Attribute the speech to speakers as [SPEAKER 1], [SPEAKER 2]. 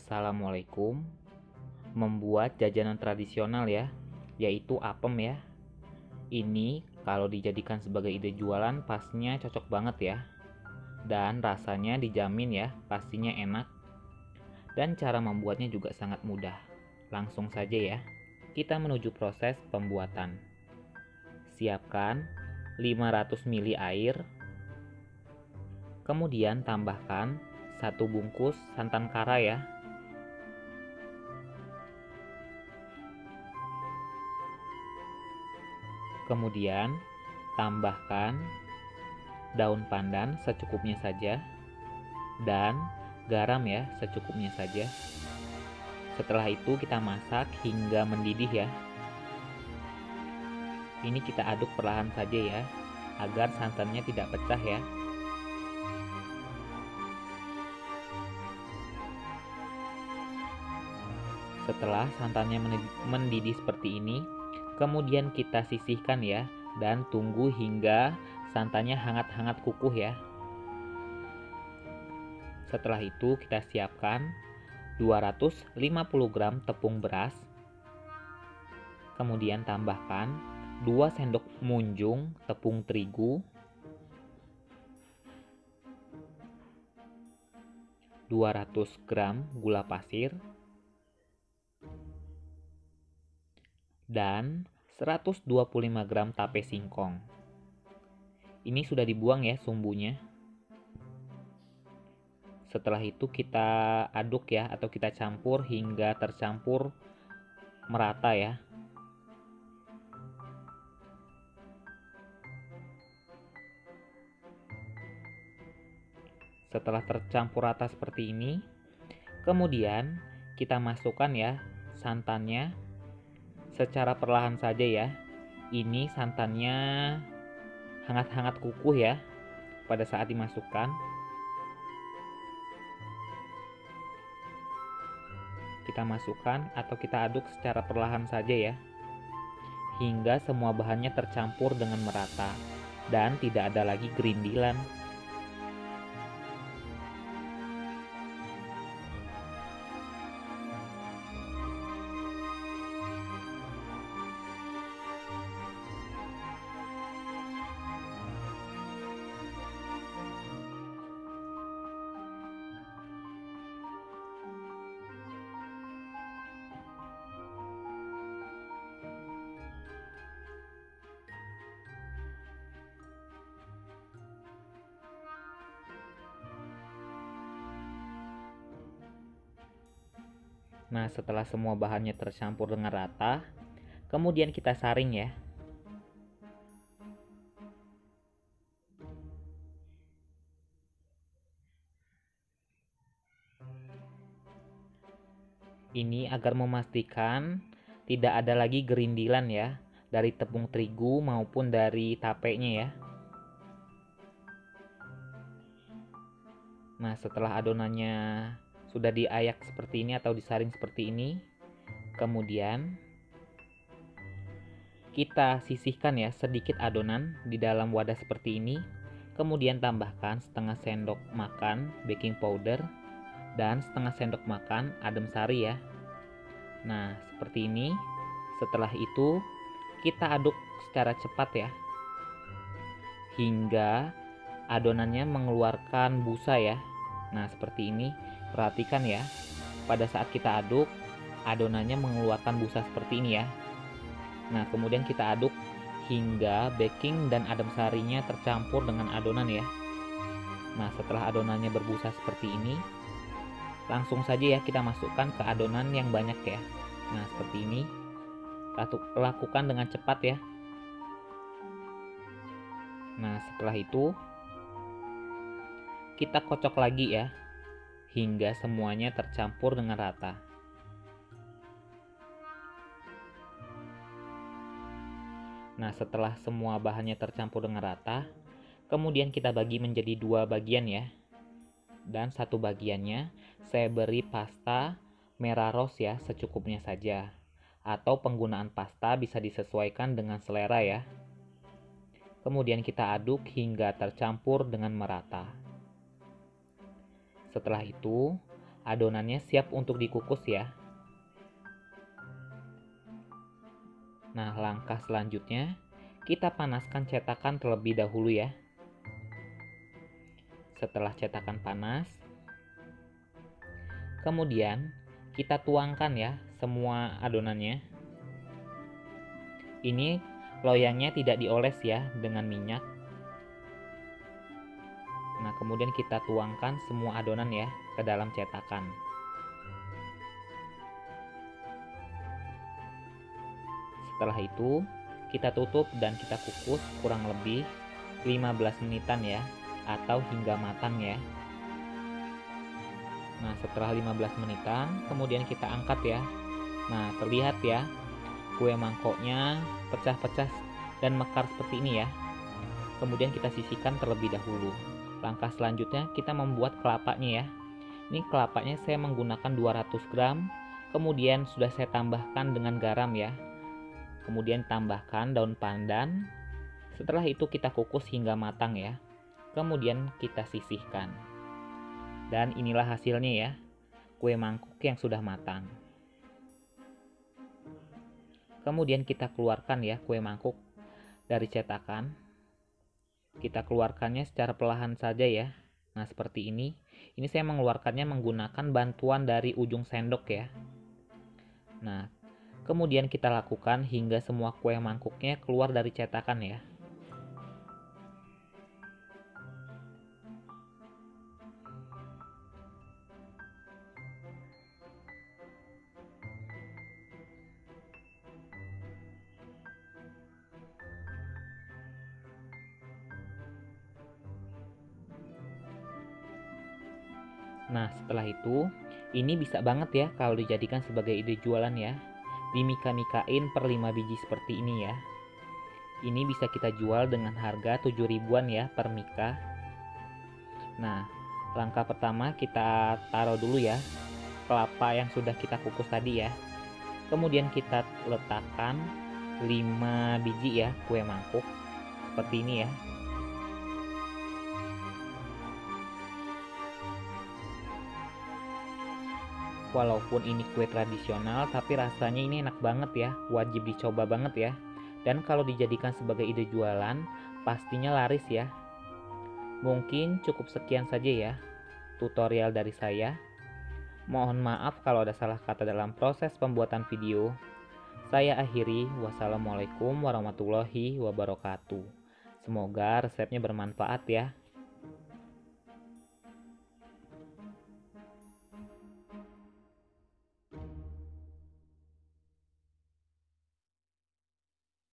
[SPEAKER 1] Assalamualaikum. Membuat jajanan tradisional ya, yaitu apem ya. Ini kalau dijadikan sebagai ide jualan pastinya cocok banget ya. Dan rasanya dijamin ya, pastinya enak. Dan cara membuatnya juga sangat mudah. Langsung saja ya, kita menuju proses pembuatan. Siapkan 500 ml air. Kemudian tambahkan 1 bungkus santan kara ya. Kemudian tambahkan daun pandan secukupnya saja dan garam ya secukupnya saja. Setelah itu kita masak hingga mendidih ya. Ini kita aduk perlahan saja ya, agar santannya tidak pecah ya. Setelah santannya mendidih seperti ini, kemudian kita sisihkan ya, dan tunggu hingga santannya hangat-hangat kukuh ya. Setelah itu kita siapkan 250 gram tepung beras. Kemudian tambahkan 2 sendok munjung tepung terigu, 200 gram gula pasir, dan 125 gram tape singkong. Ini sudah dibuang ya sumbunya. Setelah itu kita aduk ya, atau kita campur hingga tercampur merata ya. Setelah tercampur rata seperti ini, kemudian kita masukkan ya santannya secara perlahan saja ya. Ini santannya hangat-hangat kukuh ya pada saat dimasukkan. Kita masukkan atau kita aduk secara perlahan saja ya, hingga semua bahannya tercampur dengan merata dan tidak ada lagi gerindilan. Nah, setelah semua bahannya tercampur dengan rata, kemudian kita saring ya. Ini agar memastikan tidak ada lagi gerindilan ya dari tepung terigu maupun dari tapenya ya. Nah, setelah adonannya sudah diayak seperti ini atau disaring seperti ini, kemudian kita sisihkan ya sedikit adonan di dalam wadah seperti ini. Kemudian tambahkan setengah sendok makan baking powder dan setengah sendok makan adem sari ya. Nah, seperti ini. Setelah itu kita aduk secara cepat ya, hingga adonannya mengeluarkan busa ya. Nah, seperti ini. Perhatikan ya, pada saat kita aduk, adonannya mengeluarkan busa seperti ini ya. Nah, kemudian kita aduk hingga baking dan adem sarinya tercampur dengan adonan ya. Nah, setelah adonannya berbusa seperti ini, langsung saja ya kita masukkan ke adonan yang banyak ya. Nah, seperti ini. Lakukan dengan cepat ya. Nah, setelah itu kita kocok lagi ya, hingga semuanya tercampur dengan rata. Nah, setelah semua bahannya tercampur dengan rata, kemudian kita bagi menjadi 2 bagian ya. Dan satu bagiannya saya beri pasta merah rose ya, secukupnya saja. Atau penggunaan pasta bisa disesuaikan dengan selera ya. Kemudian kita aduk hingga tercampur dengan merata. Setelah itu, adonannya siap untuk dikukus ya. Nah, langkah selanjutnya kita panaskan cetakan terlebih dahulu ya. Setelah cetakan panas, kemudian kita tuangkan ya semua adonannya. Ini loyangnya tidak dioles ya dengan minyak. Nah, kemudian kita tuangkan semua adonan ya ke dalam cetakan. Setelah itu, kita tutup dan kita kukus kurang lebih 15 menitan ya, atau hingga matang ya. Nah, setelah 15 menitan, kemudian kita angkat ya. Nah, terlihat ya, kue mangkoknya pecah-pecah dan mekar seperti ini ya. Kemudian kita sisihkan terlebih dahulu. Langkah selanjutnya kita membuat kelapanya ya. Ini kelapanya saya menggunakan 200 gram. Kemudian sudah saya tambahkan dengan garam ya. Kemudian tambahkan daun pandan. Setelah itu kita kukus hingga matang ya. Kemudian kita sisihkan. Dan inilah hasilnya ya, kue mangkuk yang sudah matang. Kemudian kita keluarkan ya kue mangkuk dari cetakan. Kita keluarkannya secara perlahan saja ya. Nah, seperti ini. Ini saya mengeluarkannya menggunakan bantuan dari ujung sendok ya. Nah, kemudian kita lakukan hingga semua kue mangkuknya keluar dari cetakan ya. Nah, setelah itu, ini bisa banget ya kalau dijadikan sebagai ide jualan ya. Dimika-mikain per 5 biji seperti ini ya. Ini bisa kita jual dengan harga 7 ribuan ya per mika. Nah, langkah pertama kita taruh dulu ya kelapa yang sudah kita kukus tadi ya. Kemudian kita letakkan 5 biji ya kue mangkuk seperti ini ya. Walaupun ini kue tradisional, tapi rasanya ini enak banget ya, wajib dicoba banget ya. Dan kalau dijadikan sebagai ide jualan, pastinya laris ya. Mungkin cukup sekian saja ya tutorial dari saya. Mohon maaf kalau ada salah kata dalam proses pembuatan video. Saya akhiri, wassalamualaikum warahmatullahi wabarakatuh. Semoga resepnya bermanfaat ya.